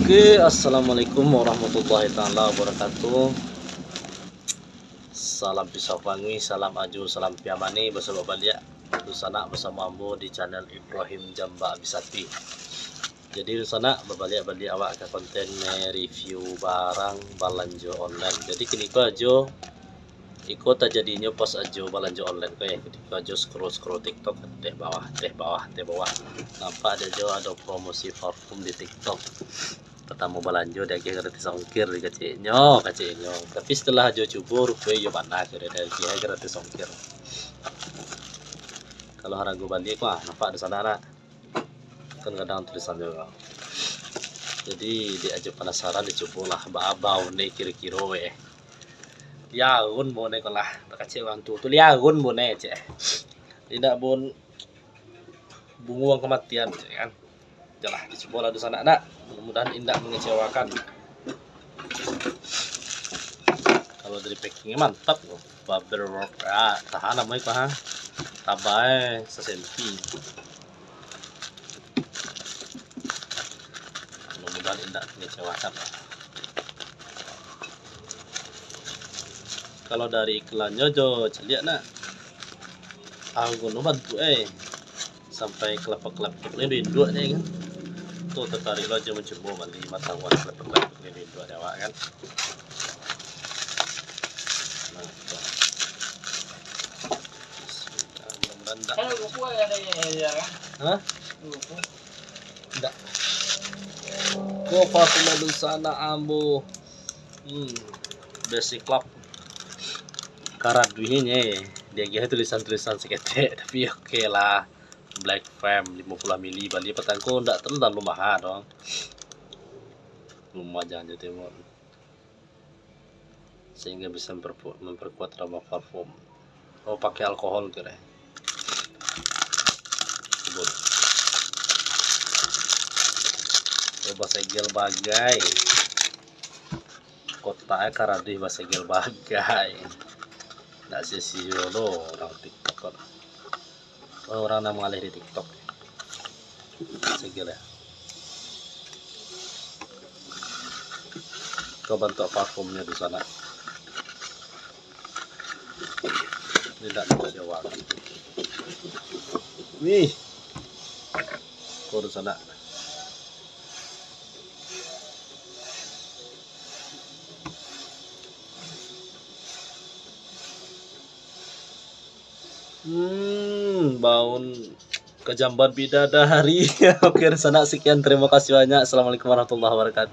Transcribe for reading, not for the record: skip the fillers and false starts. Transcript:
Oke, assalamualaikum warahmatullahi taala wabarakatuh. Salam pisau pangi, salam aju, salam piamani bersama balia sana bersama ambo di channel Ibrahim Jamba Abisati. Jadi sana berbalik-balik awak ke konten review barang balanjo online. Jadi kini ko ajo ikut aja jadinya pas ajo balanjo online ko ya. Ketika ajo scroll TikTok teh bawah nampak ada promosi parfum di TikTok. Pertama balanjo dia gratis ongkir di kaciknya tapi setelah ajo coba rupanya yo mana kira dari dia gratis ongkir. Kalau harga balik mah nampak di sana kan kadang tulisannya. Jadi dia aja penasaran dicoba lah bau nih kira-kira weh ya gun bone lah kacik wantu tuh ya gun bone cek tidak bon bunguang kematian kan jelah dicoba lah di sana nak mudah-mudahan indah mengecewakan. Kalau dari packingnya mantap loh, Bubble Wrap ya tahan namanya kah tabai sesenti. Mudah-mudahan indah mengecewakan. Kalau dari iklannya jo lihat nak aku nu bantu sampai kelapa-kelapa ini dua nih kan tuh tertarik lo aja mencoba beli matawan kelapa-kelapa ini dua dewa kan. Nah tuh hah enggak kok pas di sana ambo basic club karat duitnya dia gitu tulisan-tulisan seketek tapi oke lah. Black Fam 50 mili Bali petangku ndak terlalu mahal dong lumayan aja timur sehingga bisa memperkuat aroma parfum. Oh pakai alkohol kira coba segel bagai kota karadih bahasa segel bagai nggak sih lo orang TikTok orang yang mengalir di TikTok segel ya. Kau bentuk parfumnya di sana tidak mengecewakan. Wih kau di sana baun kejamban bidadari. Oke sana sekian, terima kasih banyak. Assalamualaikum warahmatullahi wabarakatuh.